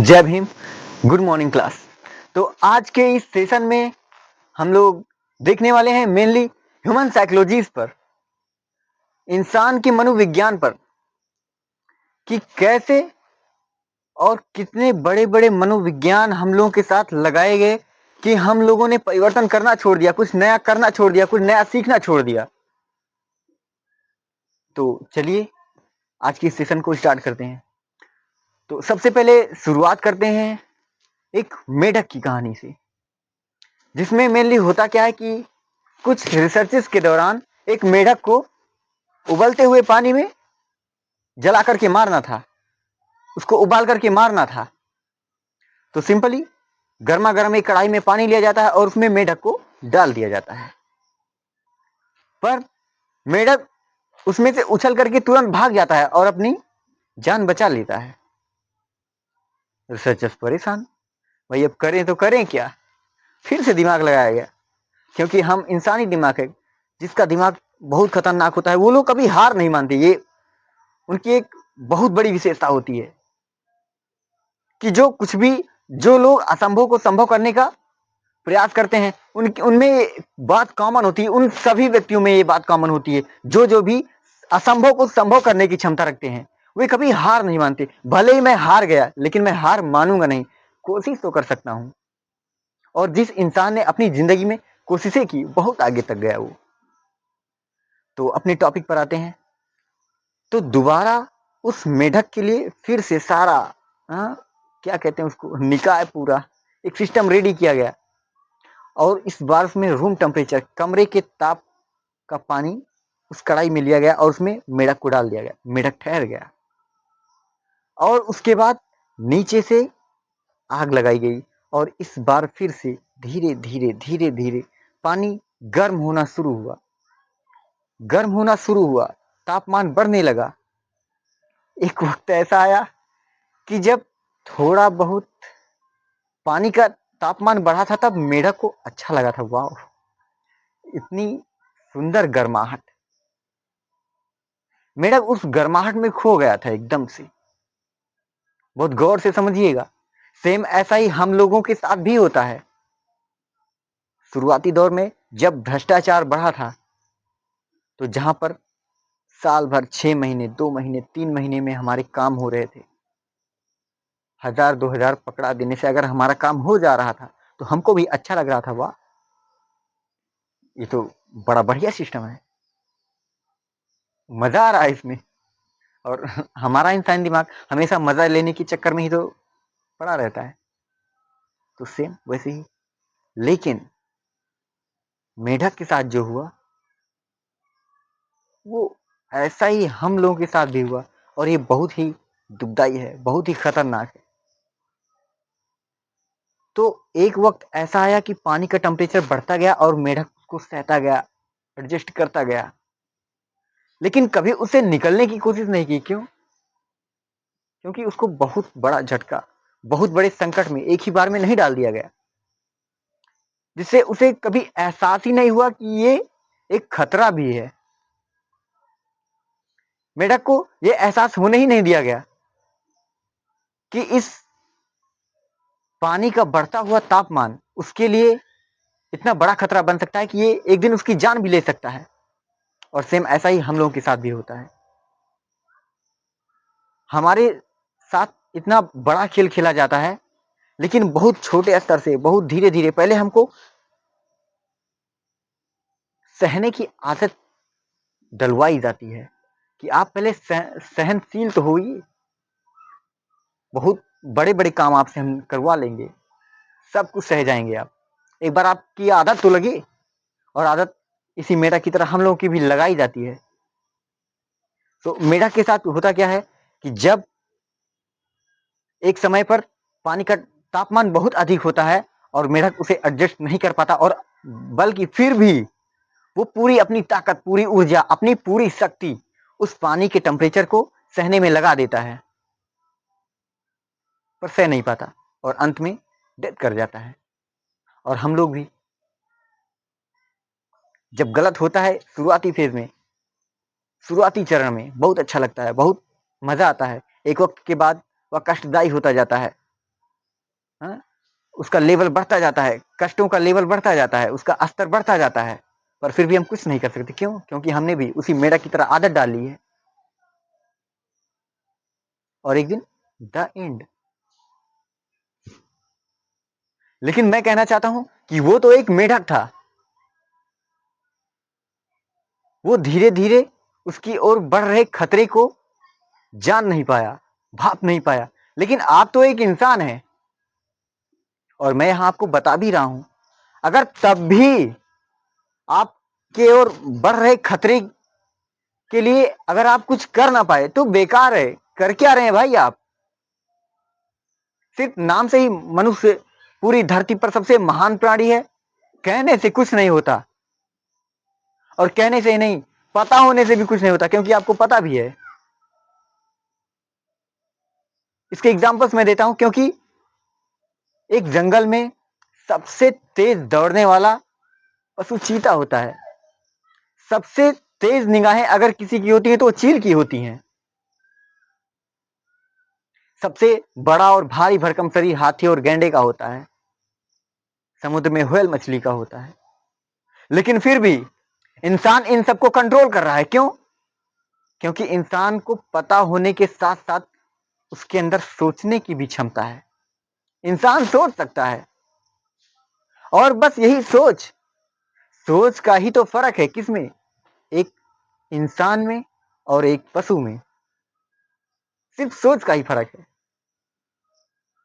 जय Bhim. Good morning class. तो आज के इस सेशन में हम लोग देखने वाले हैं मेनली ह्यूमन साइकोलॉजीज पर, इंसान के मनोविज्ञान पर, कि कैसे और कितने बड़े बड़े मनोविज्ञान हम लोगों के साथ लगाए गए कि हम लोगों ने परिवर्तन करना छोड़ दिया, कुछ नया करना छोड़ दिया, कुछ नया सीखना छोड़ दिया। तो चलिए आज की सेशन को स्टार्ट करते हैं। तो सबसे पहले शुरुआत करते हैं एक मेढक की कहानी से, जिसमें मेनली होता क्या है कि कुछ रिसर्चेस के दौरान एक मेढक को उबलते हुए पानी में जला करके मारना था, उसको उबाल करके मारना था। तो सिंपली गर्मा गर्म एक कढ़ाई में पानी लिया जाता है और उसमें मेढक को डाल दिया जाता है। पर मेढक उसमें से उछल करके तुरंत भाग जाता है और अपनी जान बचा लेता है। रिसर्चर्स परेशान, भाई अब करें तो करें क्या। फिर से दिमाग लगाया गया, क्योंकि हम इंसानी दिमाग है, जिसका दिमाग बहुत खतरनाक होता है। वो लोग कभी हार नहीं मानते, ये उनकी एक बहुत बड़ी विशेषता होती है कि जो लोग असंभव को संभव करने का प्रयास करते हैं, उनमें बात कॉमन होती है। उन सभी व्यक्तियों में ये बात कॉमन होती है, जो भी असंभव को संभव करने की क्षमता रखते हैं, वे कभी हार नहीं मानते। भले ही मैं हार गया, लेकिन मैं हार मानूंगा नहीं, कोशिश तो कर सकता हूं। और जिस इंसान ने अपनी जिंदगी में कोशिशें की, बहुत आगे तक गया वो। तो अपने टॉपिक पर आते हैं। तो दोबारा उस मेढक के लिए फिर से सारा क्या कहते हैं उसको, निकाय पूरा एक सिस्टम रेडी किया गया। और इस बार उसमें रूम टेम्परेचर, कमरे के ताप का पानी उस कढ़ाई में लिया गया और उसमें मेढक को डाल दिया गया। मेढक ठहर गया और उसके बाद नीचे से आग लगाई गई और इस बार फिर से धीरे धीरे धीरे धीरे पानी गर्म होना शुरू हुआ। गर्म होना शुरू हुआ, तापमान बढ़ने लगा। एक वक्त ऐसा आया कि जब थोड़ा बहुत पानी का तापमान बढ़ा था, तब मेढक को अच्छा लगा था। वाह, इतनी सुंदर गर्माहट। मेढक उस गर्माहट में खो गया था एकदम से। बहुत गौर से समझिएगा, सेम ऐसा ही हम लोगों के साथ भी होता है। शुरुआती दौर में जब भ्रष्टाचार बढ़ा था, तो जहां पर साल भर 6 महीने, 2 महीने, 3 महीने में हमारे काम हो रहे थे, 1000-2000 पकड़ा देने से अगर हमारा काम हो जा रहा था, तो हमको भी अच्छा लग रहा था। वाह, ये तो बड़ा बढ़िया सिस्टम है, मजा आ रहा है इसमें। और हमारा इंसान दिमाग हमेशा मजा लेने के चक्कर में ही तो पड़ा रहता है। तो सेम वैसे ही, लेकिन मेढक के साथ जो हुआ, वो ऐसा ही हम लोगों के साथ भी हुआ। और ये बहुत ही दुखदाई है, बहुत ही खतरनाक है। तो एक वक्त ऐसा आया कि पानी का टेम्परेचर बढ़ता गया और मेढक को सहता गया, एडजस्ट करता गया, लेकिन कभी उसे निकलने की कोशिश नहीं की। क्यों? क्योंकि उसको बहुत बड़ा झटका, बहुत बड़े संकट में एक ही बार में नहीं डाल दिया गया, जिससे उसे कभी एहसास ही नहीं हुआ कि ये एक खतरा भी है। मेढक को ये एहसास होने ही नहीं दिया गया कि इस पानी का बढ़ता हुआ तापमान उसके लिए इतना बड़ा खतरा बन सकता है कि ये एक दिन उसकी जान भी ले सकता है। और सेम ऐसा ही हम लोगों के साथ भी होता है। हमारे साथ इतना बड़ा खेल खेला जाता है, लेकिन बहुत छोटे स्तर से, बहुत धीरे धीरे पहले हमको सहने की आदत डलवाई जाती है कि आप पहले सहनशील तो होइए। बहुत बड़े बड़े काम आपसे हम करवा लेंगे, सब कुछ सह जाएंगे आप। एक बार आपकी आदत तो लगे, और आदत इसी मेढक की तरह हम लोगों की भी लगाई जाती है। तो मेढक के साथ होता क्या है कि जब एक समय पर पानी का तापमान बहुत अधिक होता है और मेढक उसे एडजस्ट नहीं कर पाता, और बल्कि फिर भी वो पूरी अपनी ताकत, पूरी ऊर्जा, अपनी पूरी शक्ति उस पानी के टेम्परेचर को सहने में लगा देता है, पर सह नहीं पाता और अंत में डेथ कर जाता है। और हम लोग भी जब गलत होता है शुरुआती फेज में, शुरुआती चरण में बहुत अच्छा लगता है, बहुत मजा आता है। एक वक्त के बाद वह कष्टदायी होता जाता है, हाँ? उसका लेवल बढ़ता जाता है, कष्टों का लेवल बढ़ता जाता है, उसका स्तर बढ़ता जाता है, पर फिर भी हम कुछ नहीं कर सकते। क्यों? क्योंकि हमने भी उसी मेढक की तरह आदत डाल ली है। और एक दिन द एंड। लेकिन मैं कहना चाहता हूं कि वो तो एक मेढक था, वो धीरे धीरे उसकी ओर बढ़ रहे खतरे को जान नहीं पाया, भाप नहीं पाया। लेकिन आप तो एक इंसान है, और मैं यहां आपको बता भी रहा हूं, अगर तब भी आपके ओर बढ़ रहे खतरे के लिए अगर आप कुछ कर ना पाए तो बेकार है। कर क्या रहे हैं भाई आप? सिर्फ नाम से ही मनुष्य पूरी धरती पर सबसे महान प्राणी है। कहने से कुछ नहीं होता, और कहने से ही नहीं, पता होने से भी कुछ नहीं होता, क्योंकि आपको पता भी है। इसके एग्जांपल्स मैं देता हूं, क्योंकि एक जंगल में सबसे तेज दौड़ने वाला पशु चीता होता है। सबसे तेज निगाहें अगर किसी की होती हैं तो वो चील की होती हैं। सबसे बड़ा और भारी भरकम शरीर हाथी और गैंडे का होता है। समुद्र में व्हेल मछली का होता है। लेकिन फिर भी इंसान इन सबको कंट्रोल कर रहा है। क्यों? क्योंकि इंसान को पता होने के साथ साथ उसके अंदर सोचने की भी क्षमता है। इंसान सोच सकता है, और बस यही सोच, सोच का ही तो फर्क है। किसमें? एक इंसान में और एक पशु में। सिर्फ सोच का ही फर्क है,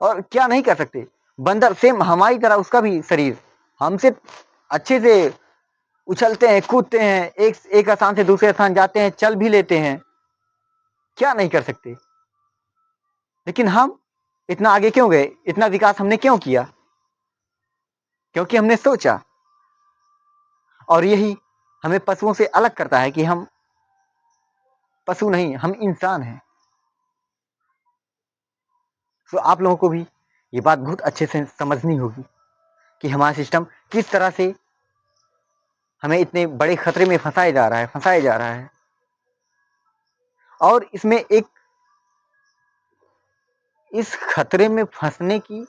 और क्या नहीं कर सकते। बंदर सेम हमारी तरह, उसका भी शरीर हमसे अच्छे से उछलते हैं, कूदते हैं, एक स्थान से दूसरे स्थान जाते हैं, चल भी लेते हैं। क्या नहीं कर सकते। लेकिन हम इतना आगे क्यों गए? इतना विकास हमने क्यों किया? क्योंकि हमने सोचा। और यही हमें पशुओं से अलग करता है कि हम पशु नहीं, हम इंसान हैं। तो आप लोगों को भी ये बात बहुत अच्छे से समझनी होगी कि हमारा सिस्टम किस तरह से हमें इतने बड़े खतरे में फंसाया जा रहा है। और इसमें एक, इस खतरे में फंसने की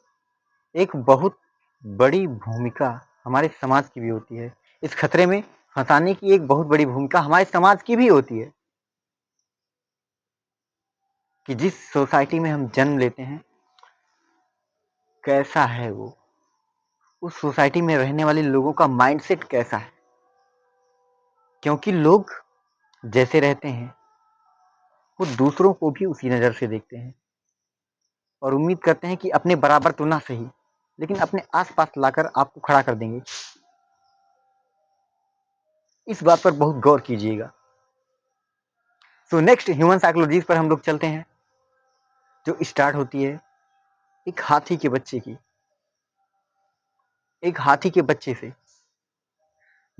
एक बहुत बड़ी भूमिका हमारे समाज की भी होती है। इस खतरे में फंसाने की एक बहुत बड़ी भूमिका हमारे समाज की भी होती है, कि जिस सोसाइटी में हम जन्म लेते हैं कैसा है वो, उस सोसाइटी में रहने वाले लोगों का माइंडसेट कैसा है। क्योंकि लोग जैसे रहते हैं वो दूसरों को भी उसी नज़र से देखते हैं, और उम्मीद करते हैं कि अपने बराबर तो ना सही, लेकिन अपने आसपास लाकर आपको खड़ा कर देंगे। इस बात पर बहुत गौर कीजिएगा। सो नेक्स्ट ह्यूमन साइकोलॉजी पर हम लोग चलते हैं, जो स्टार्ट होती है एक हाथी के बच्चे की। एक हाथी के बच्चे से।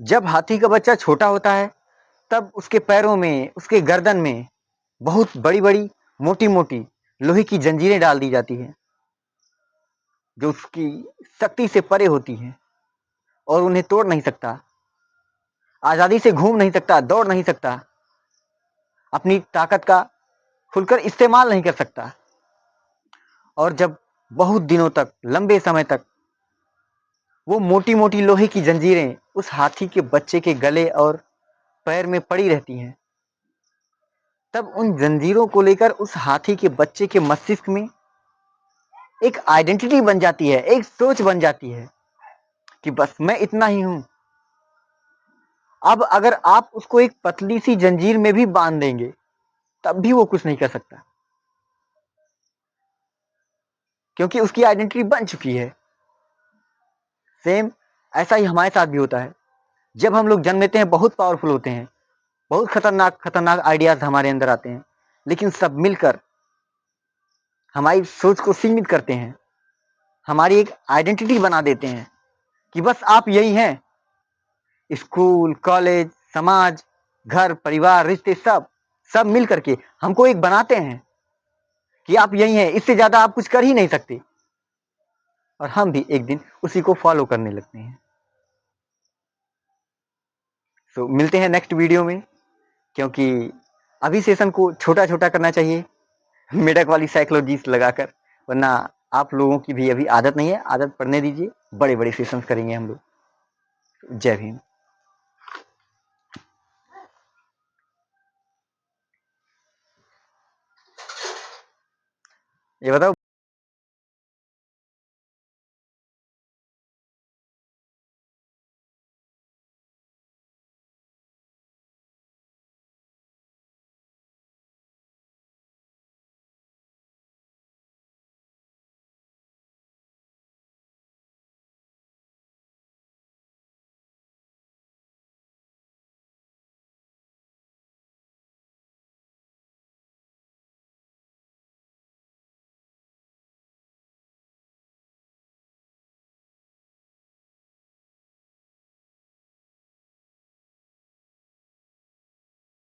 जब हाथी का बच्चा छोटा होता है तब उसके पैरों में, उसके गर्दन में बहुत बड़ी बड़ी, मोटी मोटी लोहे की जंजीरें डाल दी जाती हैं, जो उसकी शक्ति से परे होती हैं, और उन्हें तोड़ नहीं सकता, आजादी से घूम नहीं सकता, दौड़ नहीं सकता, अपनी ताकत का खुलकर इस्तेमाल नहीं कर सकता। और जब बहुत दिनों तक, लंबे समय तक वो मोटी मोटी लोहे की जंजीरें उस हाथी के बच्चे के गले और पैर में पड़ी रहती हैं, तब उन जंजीरों को लेकर उस हाथी के बच्चे के मस्तिष्क में एक आइडेंटिटी बन जाती है, एक सोच बन जाती है कि बस मैं इतना ही हूं। अब अगर आप उसको एक पतली सी जंजीर में भी बांध देंगे तब भी वो कुछ नहीं कर सकता, क्योंकि उसकी आइडेंटिटी बन चुकी है। सेम ऐसा ही हमारे साथ भी होता है। जब हम लोग जन्म लेते हैं बहुत पावरफुल होते हैं, बहुत खतरनाक खतरनाक आइडियाज हमारे अंदर आते हैं, लेकिन सब मिलकर हमारी सोच को सीमित करते हैं, हमारी एक आइडेंटिटी बना देते हैं कि बस आप यही हैं। स्कूल, कॉलेज, समाज, घर, परिवार, रिश्ते, सब सब मिल करके हमको एक बनाते हैं कि आप यही हैं, इससे ज्यादा आप कुछ कर ही नहीं सकते। और हम भी एक दिन उसी को फॉलो करने लगते हैं। तो मिलते हैं नेक्स्ट वीडियो में, क्योंकि अभी सेशन को छोटा छोटा करना चाहिए मेढक वाली साइकोलॉजी लगाकर, वरना आप लोगों की भी अभी आदत नहीं है, आदत पड़ने दीजिए, बड़े बड़े सेशंस करेंगे हम लोग। जय भीम। ये बताओ